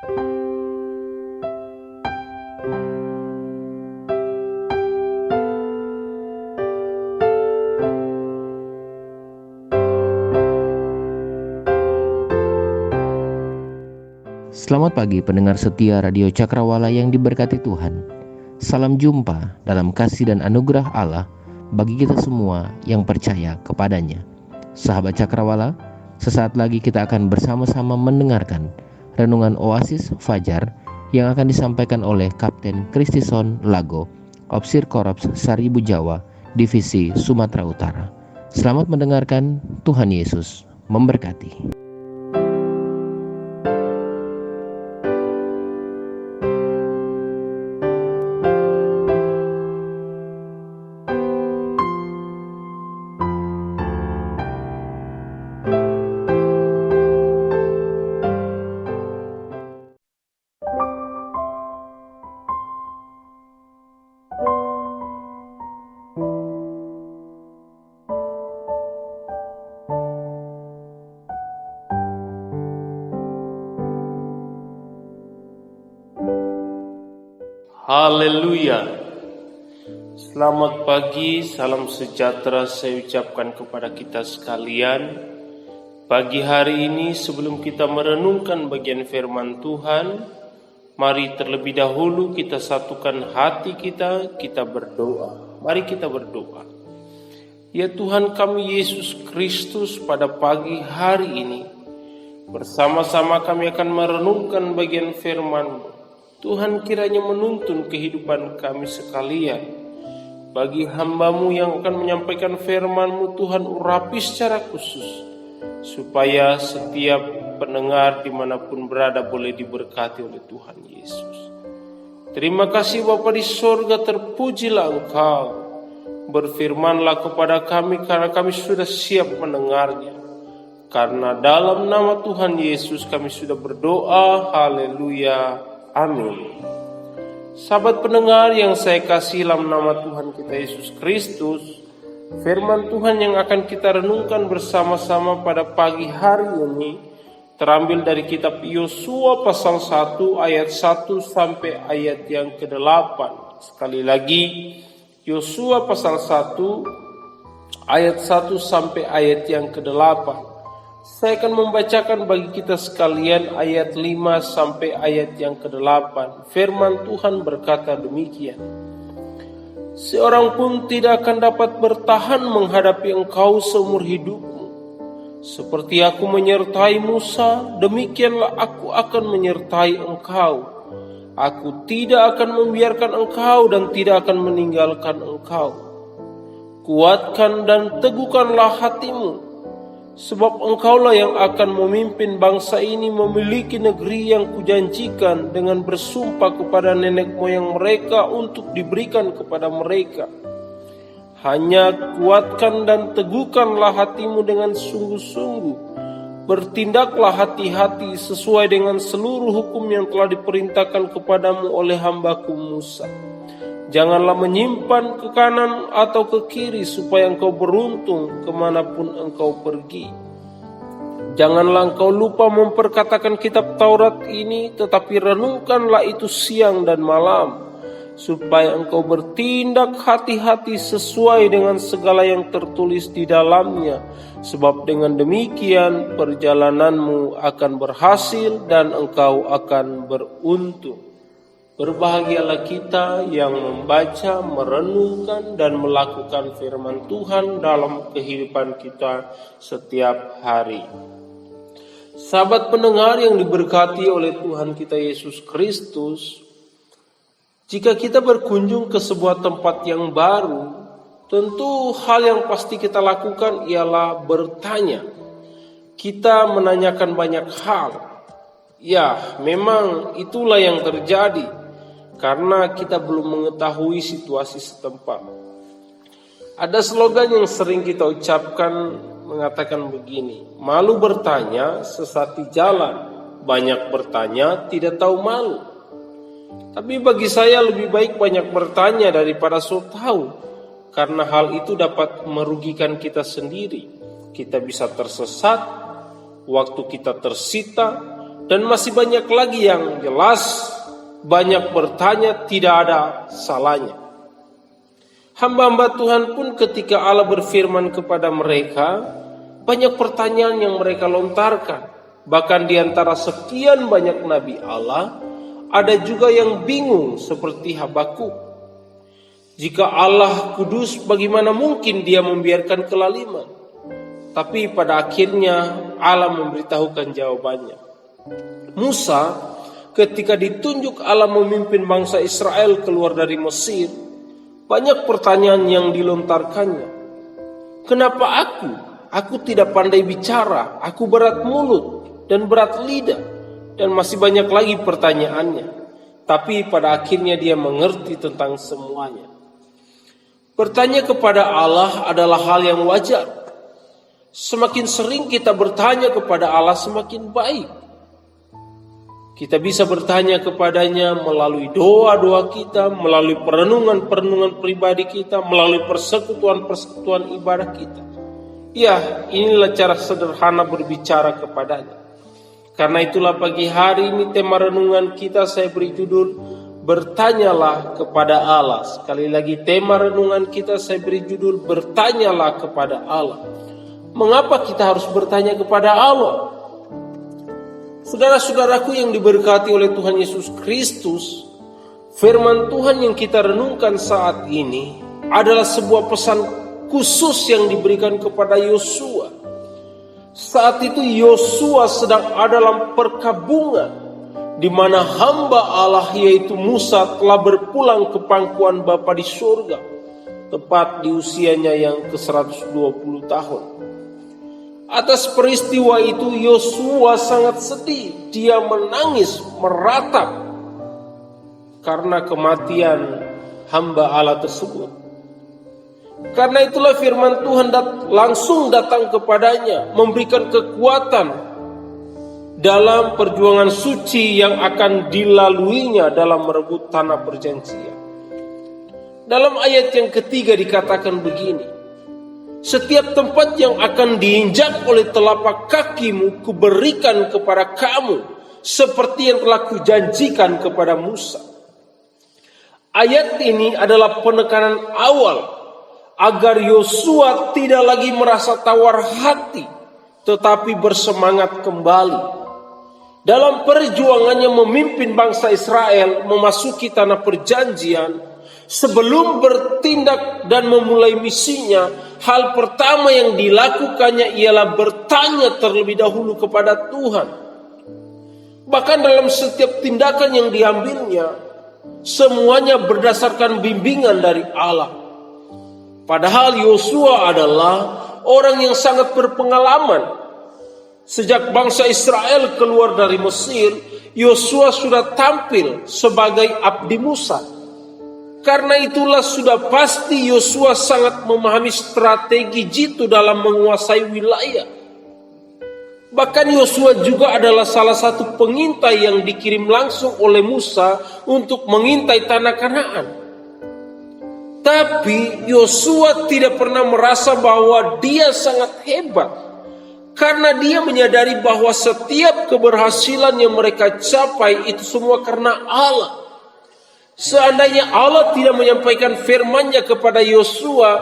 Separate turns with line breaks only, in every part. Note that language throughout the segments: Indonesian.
Selamat pagi pendengar setia Radio Cakrawala yang diberkati Tuhan. Salam jumpa dalam kasih dan anugerah Allah bagi kita semua yang percaya kepadanya. Sahabat Cakrawala, sesaat lagi kita akan bersama-sama mendengarkan renungan Oasis Fajar yang akan disampaikan oleh Kapten Kristison Lago, Opsir Korps Saribu Jawa, Divisi Sumatera Utara. Selamat mendengarkan, Tuhan Yesus memberkati.
Haleluya. Selamat pagi, salam sejahtera saya ucapkan kepada kita sekalian. Pagi hari ini sebelum kita merenungkan bagian firman Tuhan, mari terlebih dahulu kita satukan hati kita berdoa. Mari kita berdoa. Ya Tuhan kami Yesus Kristus, pada pagi hari ini bersama-sama kami akan merenungkan bagian firman-Mu. Tuhan kiranya menuntun kehidupan kami sekalian. Bagi hamba-Mu yang akan menyampaikan firman-Mu, Tuhan urapi secara khusus, supaya setiap pendengar dimanapun berada boleh diberkati oleh Tuhan Yesus. Terima kasih Bapa di sorga, terpujilah Engkau. Berfirmanlah kepada kami karena kami sudah siap mendengarnya. Karena dalam nama Tuhan Yesus kami sudah berdoa. Haleluya. Amin. Sahabat pendengar yang saya kasih dalam nama Tuhan kita Yesus Kristus, firman Tuhan yang akan kita renungkan bersama-sama pada pagi hari ini terambil dari kitab Yosua pasal 1 ayat 1 sampai ayat yang ke-8. Sekali lagi, Yosua pasal 1 ayat 1 sampai ayat yang ke-8. Saya akan membacakan bagi kita sekalian ayat 5 sampai ayat yang ke-8. Firman Tuhan berkata demikian. Seorang pun tidak akan dapat bertahan menghadapi engkau seumur hidupmu. Seperti aku menyertai Musa, demikianlah aku akan menyertai engkau. Aku tidak akan membiarkan engkau dan tidak akan meninggalkan engkau. Kuatkan dan teguhkanlah hatimu, sebab engkaulah yang akan memimpin bangsa ini memiliki negeri yang kujanjikan dengan bersumpah kepada nenek moyang mereka untuk diberikan kepada mereka. Hanya kuatkan dan teguhkanlah hatimu dengan sungguh-sungguh. Bertindaklah hati-hati sesuai dengan seluruh hukum yang telah diperintahkan kepadamu oleh hambaku Musa. Janganlah menyimpan ke kanan atau ke kiri supaya engkau beruntung kemanapun engkau pergi. Janganlah engkau lupa memperkatakan kitab Taurat ini, tetapi renungkanlah itu siang dan malam, supaya engkau bertindak hati-hati sesuai dengan segala yang tertulis di dalamnya. Sebab dengan demikian perjalananmu akan berhasil dan engkau akan beruntung. Berbahagialah kita yang membaca, merenungkan, dan melakukan firman Tuhan dalam kehidupan kita setiap hari. Sahabat pendengar yang diberkati oleh Tuhan kita Yesus Kristus, jika kita berkunjung ke sebuah tempat yang baru, tentu hal yang pasti kita lakukan ialah bertanya. Kita menanyakan banyak hal. Ya, memang itulah yang terjadi. Karena kita belum mengetahui situasi setempat. Ada slogan yang sering kita ucapkan mengatakan begini, malu bertanya, sesat di jalan, banyak bertanya, tidak tahu malu. Tapi bagi saya lebih baik banyak bertanya daripada so tahu, karena hal itu dapat merugikan kita sendiri. Kita bisa tersesat, waktu kita tersita, dan masih banyak lagi yang jelas, banyak bertanya tidak ada salahnya. Hamba-hamba Tuhan pun ketika Allah berfirman kepada mereka, banyak pertanyaan yang mereka lontarkan. Bahkan di antara sekian banyak nabi Allah, ada juga yang bingung seperti Habakuk. Jika Allah kudus, bagaimana mungkin dia membiarkan kelaliman? Tapi pada akhirnya Allah memberitahukan jawabannya. Musa ketika ditunjuk Allah memimpin bangsa Israel keluar dari Mesir, banyak pertanyaan yang dilontarkannya. Kenapa aku? Aku tidak pandai bicara, aku berat mulut dan berat lidah, dan masih banyak lagi pertanyaannya. Tapi pada akhirnya dia mengerti tentang semuanya. Bertanya kepada Allah adalah hal yang wajar. Semakin sering kita bertanya kepada Allah, semakin baik. Kita bisa bertanya kepadanya melalui doa-doa kita, melalui perenungan-perenungan pribadi kita, melalui persekutuan-persekutuan ibadah kita. Ya, inilah cara sederhana berbicara kepadanya. Karena itulah pagi hari ini tema renungan kita saya beri judul Bertanyalah kepada Allah. Sekali lagi tema renungan kita saya beri judul Bertanyalah kepada Allah. Mengapa kita harus bertanya kepada Allah? Saudara-saudaraku yang diberkati oleh Tuhan Yesus Kristus, firman Tuhan yang kita renungkan saat ini adalah sebuah pesan khusus yang diberikan kepada Yosua. Saat itu Yosua sedang ada dalam perkabungan, di mana hamba Allah yaitu Musa telah berpulang ke pangkuan Bapa di surga, tepat di usianya yang ke-120 tahun. Atas peristiwa itu Yosua sangat sedih. Dia menangis, meratap karena kematian hamba Allah tersebut. Karena itulah firman Tuhan langsung datang kepadanya, memberikan kekuatan dalam perjuangan suci yang akan dilaluinya dalam merebut tanah perjanjian. Dalam ayat yang ketiga dikatakan begini, setiap tempat yang akan diinjak oleh telapak kakimu kuberikan kepada kamu, seperti yang telah kujanjikan kepada Musa. Ayat ini adalah penekanan awal agar Yosua tidak lagi merasa tawar hati, tetapi bersemangat kembali dalam perjuangannya memimpin bangsa Israel memasuki tanah perjanjian. Sebelum bertindak dan memulai misinya, hal pertama yang dilakukannya ialah bertanya terlebih dahulu kepada Tuhan. Bahkan dalam setiap tindakan yang diambilnya, semuanya berdasarkan bimbingan dari Allah. Padahal Yosua adalah orang yang sangat berpengalaman. Sejak bangsa Israel keluar dari Mesir, Yosua sudah tampil sebagai abdi Musa. Karena itulah sudah pasti Yosua sangat memahami strategi jitu dalam menguasai wilayah. Bahkan Yosua juga adalah salah satu pengintai yang dikirim langsung oleh Musa untuk mengintai tanah Kanaan. Tapi Yosua tidak pernah merasa bahwa dia sangat hebat, karena dia menyadari bahwa setiap keberhasilan yang mereka capai itu semua karena Allah. Seandainya Allah tidak menyampaikan firman-Nya kepada Yosua,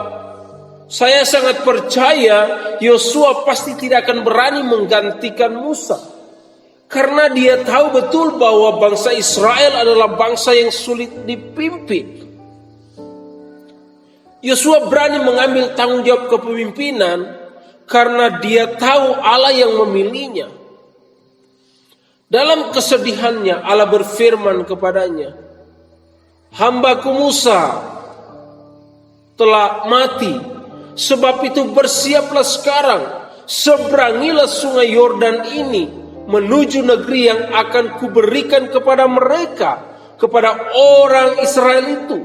saya sangat percaya Yosua pasti tidak akan berani menggantikan Musa. Karena dia tahu betul bahwa bangsa Israel adalah bangsa yang sulit dipimpin. Yosua berani mengambil tanggung jawab kepemimpinan karena dia tahu Allah yang memilihnya. Dalam kesedihannya Allah berfirman kepadanya, "Hambaku Musa telah mati, sebab itu bersiaplah sekarang, seberangilah sungai Yordan ini, menuju negeri yang akan kuberikan kepada mereka, kepada orang Israel itu.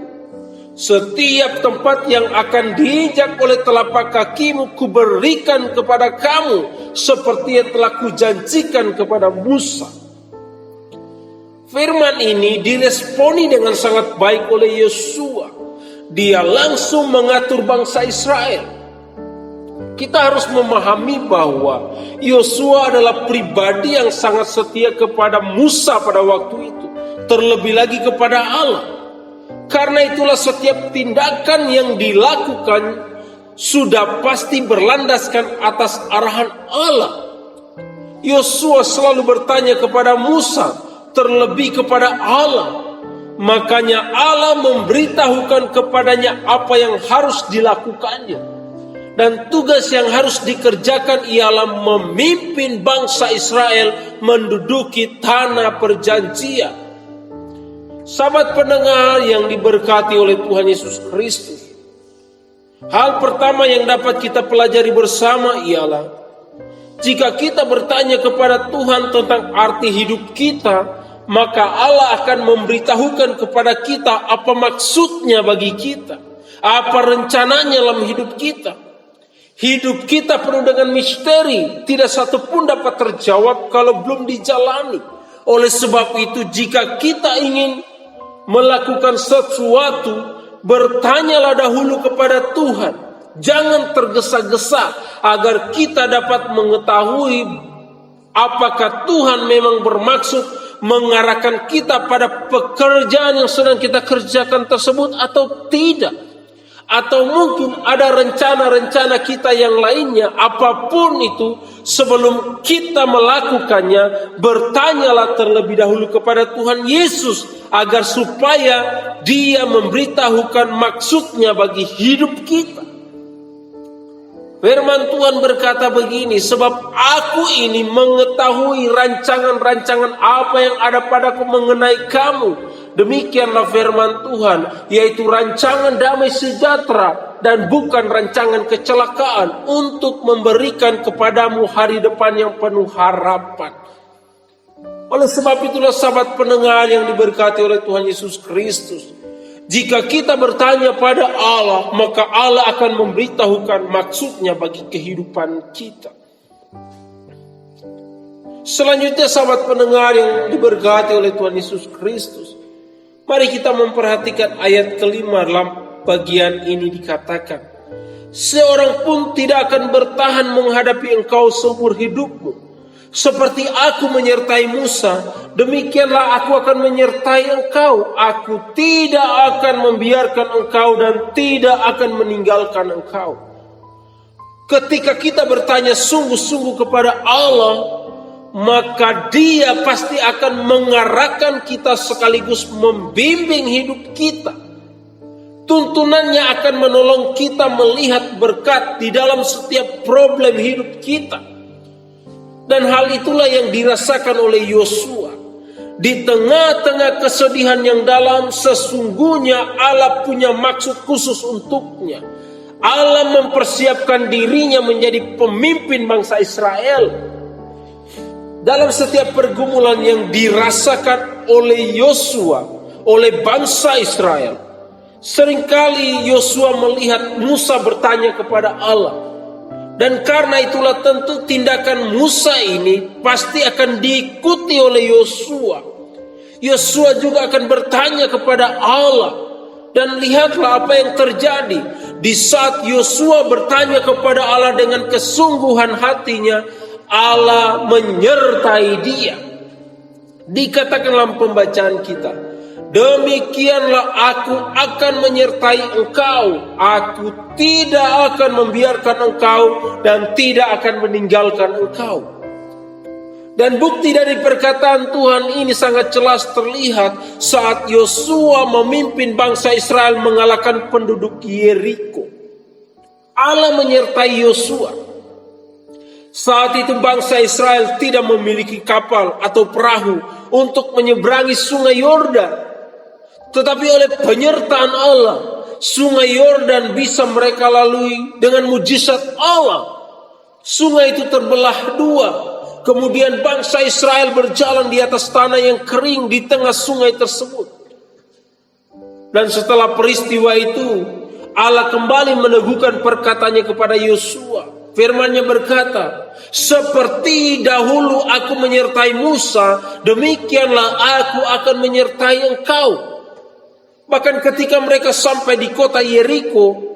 Setiap tempat yang akan diinjak oleh telapak kakimu kuberikan kepada kamu, seperti yang telah kujanjikan kepada Musa." Firman ini diresponi dengan sangat baik oleh Yosua. Dia langsung mengatur bangsa Israel. Kita harus memahami bahwa Yosua adalah pribadi yang sangat setia kepada Musa pada waktu itu, terlebih lagi kepada Allah. Karena itulah setiap tindakan yang dilakukan sudah pasti berlandaskan atas arahan Allah. Yosua selalu bertanya kepada Musa, terlebih kepada Allah. Makanya Allah memberitahukan kepadanya apa yang harus dilakukannya. Dan tugas yang harus dikerjakan ialah memimpin bangsa Israel menduduki tanah perjanjian. Sahabat pendengar yang diberkati oleh Tuhan Yesus Kristus, hal pertama yang dapat kita pelajari bersama ialah jika kita bertanya kepada Tuhan tentang arti hidup kita, maka Allah akan memberitahukan kepada kita apa maksudnya bagi kita, apa rencananya dalam hidup kita. Hidup kita penuh dengan misteri, tidak satu pun dapat terjawab kalau belum dijalani. Oleh sebab itu, jika kita ingin melakukan sesuatu, bertanyalah dahulu kepada Tuhan. Jangan tergesa-gesa agar kita dapat mengetahui apakah Tuhan memang bermaksud mengarahkan kita pada pekerjaan yang sedang kita kerjakan tersebut atau tidak. Atau mungkin ada rencana-rencana kita yang lainnya. Apapun itu, sebelum kita melakukannya, bertanyalah terlebih dahulu kepada Tuhan Yesus agar supaya Dia memberitahukan maksudnya bagi hidup kita. Firman Tuhan berkata begini, sebab aku ini mengetahui rancangan-rancangan apa yang ada padaku mengenai kamu. Demikianlah firman Tuhan, yaitu rancangan damai sejahtera dan bukan rancangan kecelakaan, untuk memberikan kepadamu hari depan yang penuh harapan. Oleh sebab itulah sahabat pendengar yang diberkati oleh Tuhan Yesus Kristus, jika kita bertanya pada Allah, maka Allah akan memberitahukan maksudnya bagi kehidupan kita. Selanjutnya sahabat pendengar yang diberkati oleh Tuhan Yesus Kristus, mari kita memperhatikan ayat kelima dalam bagian ini dikatakan, seorang pun tidak akan bertahan menghadapi engkau seumur hidupmu. Seperti aku menyertai Musa, demikianlah aku akan menyertai engkau. Aku tidak akan membiarkan engkau dan tidak akan meninggalkan engkau. Ketika kita bertanya sungguh-sungguh kepada Allah, maka Dia pasti akan mengarahkan kita sekaligus membimbing hidup kita. Tuntunannya akan menolong kita melihat berkat di dalam setiap problem hidup kita. Dan hal itulah yang dirasakan oleh Yosua. Di tengah-tengah kesedihan yang dalam, sesungguhnya Allah punya maksud khusus untuknya. Allah mempersiapkan dirinya menjadi pemimpin bangsa Israel. Dalam setiap pergumulan yang dirasakan oleh Yosua, oleh bangsa Israel, seringkali Yosua melihat Musa bertanya kepada Allah. Dan karena itulah tentu tindakan Musa ini pasti akan diikuti oleh Yosua. Yosua juga akan bertanya kepada Allah. Dan lihatlah apa yang terjadi. Di saat Yosua bertanya kepada Allah dengan kesungguhan hatinya, Allah menyertai dia. Dikatakan dalam pembacaan kita, demikianlah aku akan menyertai engkau. Aku tidak akan membiarkan engkau dan tidak akan meninggalkan engkau. Dan bukti dari perkataan Tuhan ini sangat jelas terlihat saat Yosua memimpin bangsa Israel mengalahkan penduduk Yeriko. Allah menyertai Yosua. Saat itu bangsa Israel tidak memiliki kapal atau perahu untuk menyeberangi sungai Yordan. Tetapi oleh penyertaan Allah, sungai Yordan bisa mereka lalui dengan mujizat Allah. Sungai itu terbelah dua. Kemudian bangsa Israel berjalan di atas tanah yang kering di tengah sungai tersebut. Dan setelah peristiwa itu, Allah kembali meneguhkan perkataannya kepada Yosua. Firman-Nya berkata, seperti dahulu aku menyertai Musa, demikianlah aku akan menyertai engkau. Bahkan ketika mereka sampai di kota Yeriko,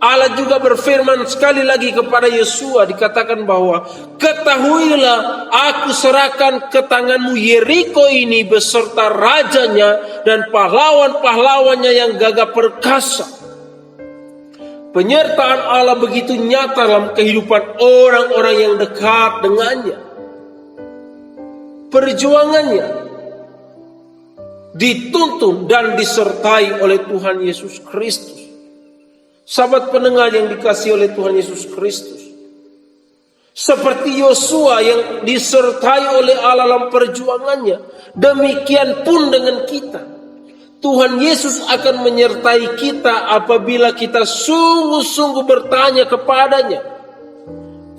Allah juga berfirman sekali lagi kepada Yosua, dikatakan bahwa ketahuilah aku serahkan ke tanganmu Yeriko ini beserta rajanya dan pahlawan-pahlawannya yang gagah perkasa. Penyertaan Allah begitu nyata dalam kehidupan orang-orang yang dekat dengannya. Perjuangannya dituntun dan disertai oleh Tuhan Yesus Kristus. Sahabat pendengar yang dikasihi oleh Tuhan Yesus Kristus, seperti Yosua yang disertai oleh Allah dalam perjuangannya, demikian pun dengan kita. Tuhan Yesus akan menyertai kita apabila kita sungguh-sungguh bertanya kepadanya.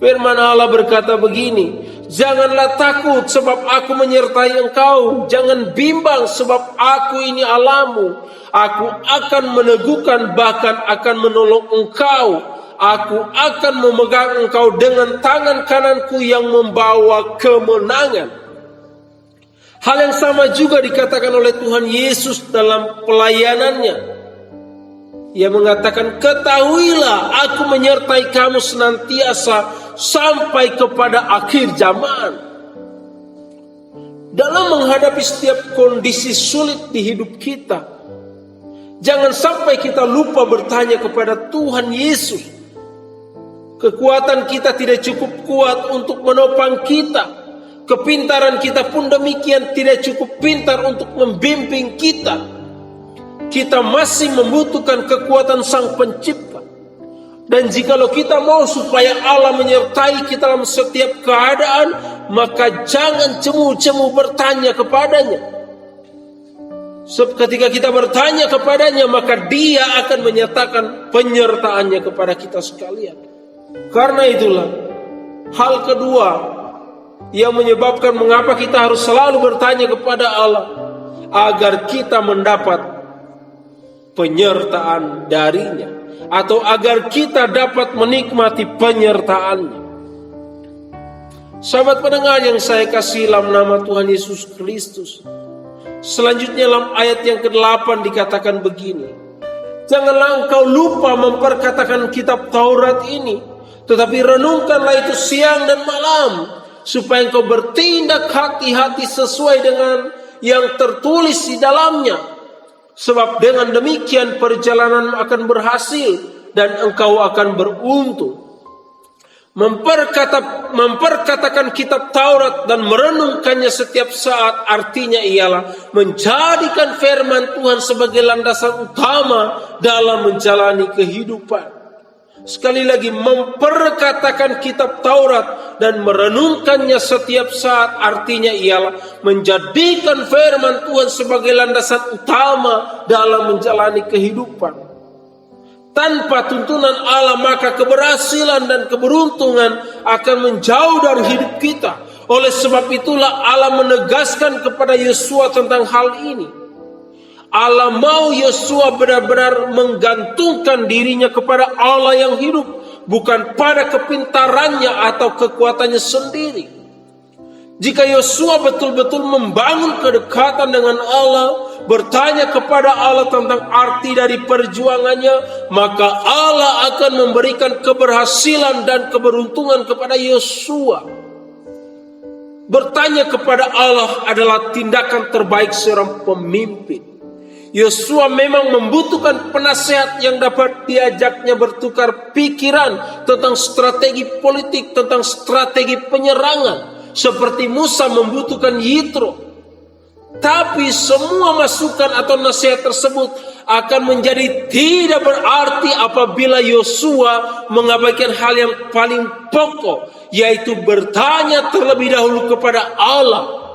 Firman Allah berkata begini, janganlah takut sebab aku menyertai engkau. Jangan bimbang sebab aku ini Allahmu. Aku akan meneguhkan bahkan akan menolong engkau. Aku akan memegang engkau dengan tangan kananku yang membawa kemenangan. Hal yang sama juga dikatakan oleh Tuhan Yesus dalam pelayanannya. Ia mengatakan, ketahuilah aku menyertai kamu senantiasa sampai kepada akhir zaman. Dalam menghadapi setiap kondisi sulit di hidup kita, jangan sampai kita lupa bertanya kepada Tuhan Yesus. Kekuatan kita tidak cukup kuat untuk menopang kita. Kepintaran kita pun demikian tidak cukup pintar untuk membimbing kita. Kita masih membutuhkan kekuatan Sang Pencipta. Dan jikalau kita mau supaya Allah menyertai kita dalam setiap keadaan, maka jangan cemu-cemu bertanya kepadanya. Sebab ketika kita bertanya kepadanya, maka Dia akan menyatakan penyertaannya kepada kita sekalian. Karena itulah hal kedua yang menyebabkan mengapa kita harus selalu bertanya kepada Allah, agar kita mendapat penyertaan darinya, atau agar kita dapat menikmati penyertaannya. Sahabat pendengar yang saya kasih dalam nama Tuhan Yesus Kristus, selanjutnya dalam ayat yang ke-8 dikatakan begini, janganlah engkau lupa memperkatakan kitab Taurat ini, tetapi renungkanlah itu siang dan malam, supaya engkau bertindak hati-hati sesuai dengan yang tertulis di dalamnya. Sebab dengan demikian perjalanan akan berhasil dan engkau akan beruntung. Memperkatakan kitab Taurat dan merenungkannya setiap saat artinya ialah menjadikan firman Tuhan sebagai landasan utama dalam menjalani kehidupan. Sekali lagi, memperkatakan kitab Taurat dan merenungkannya setiap saat artinya ialah menjadikan firman Tuhan sebagai landasan utama dalam menjalani kehidupan. Tanpa tuntunan Allah, maka keberhasilan dan keberuntungan akan menjauh dari hidup kita. Oleh sebab itulah Allah menegaskan kepada Yosua tentang hal ini. Allah mau Yosua benar-benar menggantungkan dirinya kepada Allah yang hidup, bukan pada kepintarannya atau kekuatannya sendiri. Jika Yosua betul-betul membangun kedekatan dengan Allah, bertanya kepada Allah tentang arti dari perjuangannya, maka Allah akan memberikan keberhasilan dan keberuntungan kepada Yosua. Bertanya kepada Allah adalah tindakan terbaik seorang pemimpin. Yosua memang membutuhkan penasehat yang dapat diajaknya bertukar pikiran tentang strategi politik, tentang strategi penyerangan, seperti Musa membutuhkan Yitro. Tapi semua masukan atau nasihat tersebut akan menjadi tidak berarti apabila Yosua mengabaikan hal yang paling pokok, yaitu bertanya terlebih dahulu kepada Allah.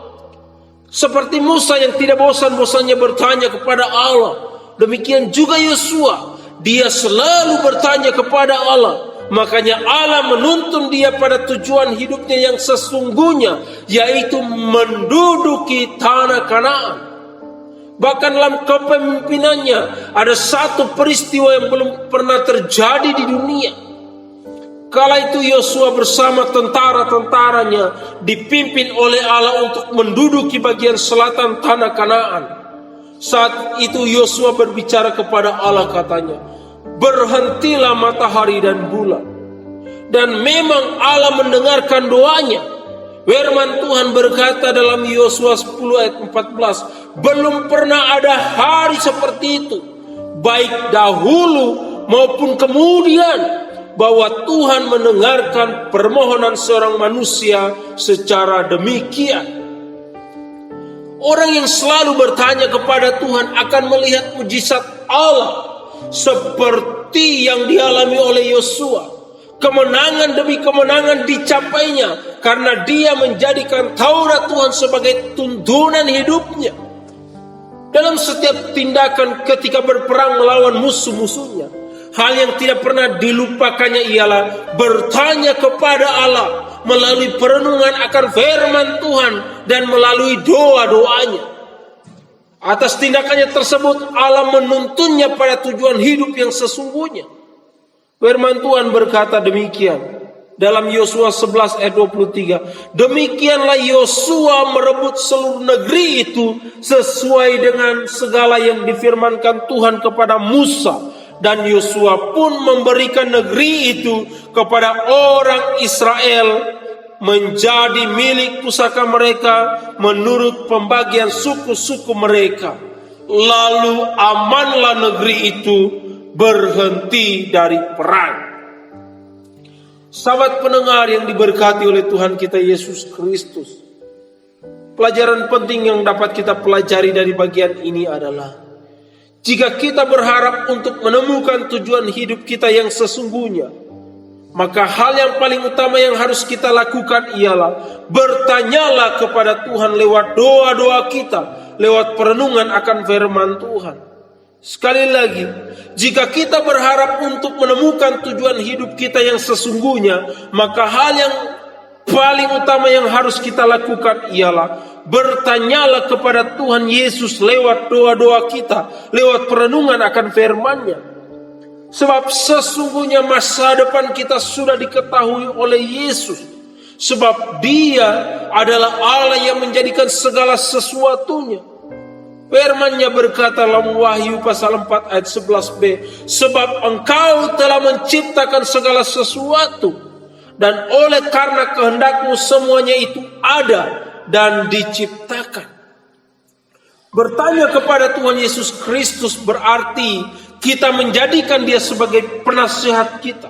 Seperti Musa yang tidak bosan-bosannya bertanya kepada Allah, demikian juga Yosua, dia selalu bertanya kepada Allah. Makanya Allah menuntun dia pada tujuan hidupnya yang sesungguhnya, yaitu menduduki tanah Kanaan. Bahkan dalam kepemimpinannya ada satu peristiwa yang belum pernah terjadi di dunia. Kala itu Yosua bersama tentara-tentaranya dipimpin oleh Allah untuk menduduki bagian selatan tanah Kanaan. Saat itu Yosua berbicara kepada Allah, katanya, berhentilah matahari dan bulan. Dan memang Allah mendengarkan doanya. Firman Tuhan berkata dalam Yosua 10 ayat 14, belum pernah ada hari seperti itu, baik dahulu maupun kemudian, bahwa Tuhan mendengarkan permohonan seorang manusia secara demikian. Orang yang selalu bertanya kepada Tuhan akan melihat mujizat Allah seperti yang dialami oleh Yosua. Kemenangan demi kemenangan dicapainya karena dia menjadikan Taurat Tuhan sebagai tuntunan hidupnya. Dalam setiap tindakan ketika berperang melawan musuh-musuhnya, hal yang tidak pernah dilupakannya ialah bertanya kepada Allah melalui perenungan akan firman Tuhan dan melalui doa-doanya. Atas tindakannya tersebut Allah menuntunnya pada tujuan hidup yang sesungguhnya. Firman Tuhan berkata demikian dalam Yosua 11 ayat 23. Demikianlah Yosua merebut seluruh negeri itu sesuai dengan segala yang difirmankan Tuhan kepada Musa. Dan Yosua pun memberikan negeri itu kepada orang Israel menjadi milik pusaka mereka menurut pembagian suku-suku mereka. Lalu amanlah negeri itu berhenti dari perang. Sahabat pendengar yang diberkati oleh Tuhan kita Yesus Kristus, pelajaran penting yang dapat kita pelajari dari bagian ini adalah jika kita berharap untuk menemukan tujuan hidup kita yang sesungguhnya, maka hal yang paling utama yang harus kita lakukan ialah bertanyalah kepada Tuhan lewat doa-doa kita, lewat perenungan akan firman Tuhan. Sekali lagi, jika kita berharap untuk menemukan tujuan hidup kita yang sesungguhnya, maka hal yang paling utama yang harus kita lakukan ialah bertanyalah kepada Tuhan Yesus lewat doa-doa kita, lewat perenungan akan firman-Nya. Sebab sesungguhnya masa depan kita sudah diketahui oleh Yesus. Sebab Dia adalah Allah yang menjadikan segala sesuatunya. Firman-Nya berkata dalam Wahyu pasal 4 ayat 11b, sebab Engkau telah menciptakan segala sesuatu, dan oleh karena kehendak-Mu semuanya itu ada dan diciptakan. Bertanya kepada Tuhan Yesus Kristus berarti kita menjadikan Dia sebagai penasihat kita.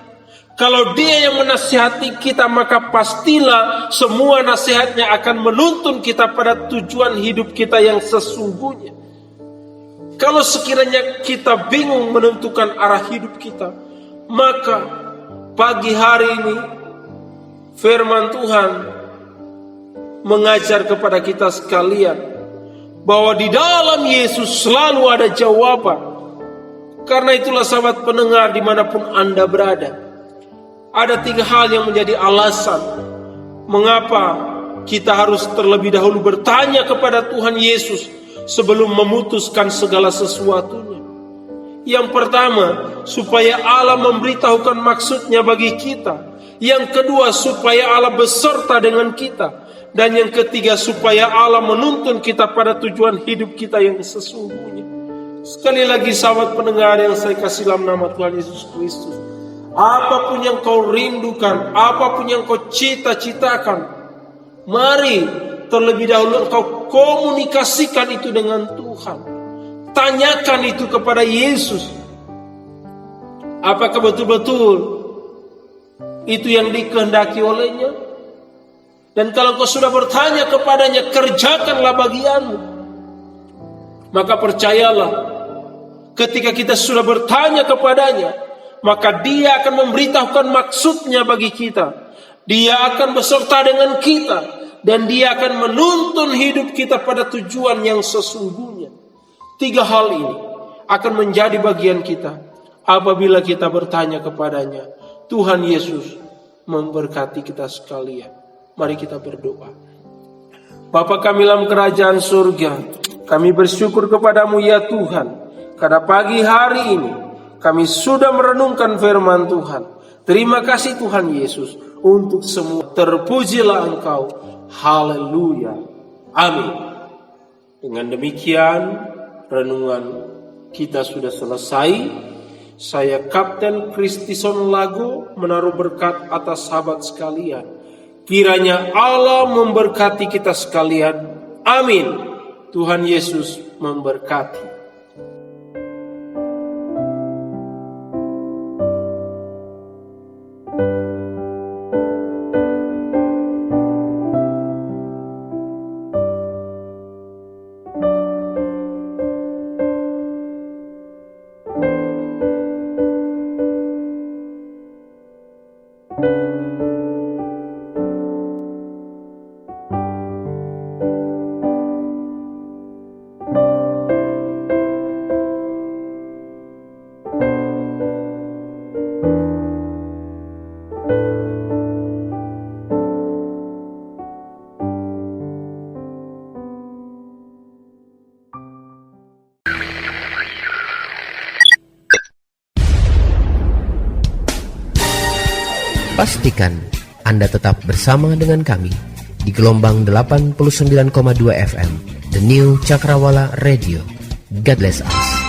Kalau Dia yang menasihati kita, maka pastilah semua nasihatnya akan menuntun kita pada tujuan hidup kita yang sesungguhnya. Kalau sekiranya kita bingung menentukan arah hidup kita, maka pagi hari ini firman Tuhan mengajar kepada kita sekalian bahwa di dalam Yesus selalu ada jawaban. Karena itulah sahabat pendengar dimanapun Anda berada, ada 3 hal yang menjadi alasan mengapa kita harus terlebih dahulu bertanya kepada Tuhan Yesus sebelum memutuskan segala sesuatunya. Yang pertama, supaya Allah memberitahukan maksudnya bagi kita. Yang kedua, supaya Allah beserta dengan kita. Dan yang ketiga, supaya Allah menuntun kita pada tujuan hidup kita yang sesungguhnya. Sekali lagi sahabat pendengar yang saya kasih dalam nama Tuhan Yesus Kristus, apapun yang kau rindukan, apapun yang kau cita-citakan, mari terlebih dahulu engkau komunikasikan itu dengan Tuhan. Tanyakan itu kepada Yesus. Apakah betul-betul itu yang dikehendaki olehnya? Dan kalau kau sudah bertanya kepadanya, kerjakanlah bagianmu. Maka percayalah, ketika kita sudah bertanya kepadanya, maka Dia akan memberitahukan maksudnya bagi kita. Dia akan beserta dengan kita, dan Dia akan menuntun hidup kita pada tujuan yang sesungguhnya. 3 hal ini akan menjadi bagian kita apabila kita bertanya kepadanya. Tuhan Yesus memberkati kita sekalian. Mari kita berdoa. Bapa kami dalam kerajaan surga, kami bersyukur kepadamu ya Tuhan, karena pagi hari ini kami sudah merenungkan firman Tuhan. Terima kasih Tuhan Yesus untuk semua. Terpujilah Engkau. Haleluya. Amin. Dengan demikian renungan kita sudah selesai. Saya Kapten Kristison Lago menaruh berkat atas sahabat sekalian. Kiranya Allah memberkati kita sekalian. Amin. Tuhan Yesus memberkati.
Pastikan Anda tetap bersama dengan kami di gelombang 89,2 FM, The New Cakrawala Radio. God bless us.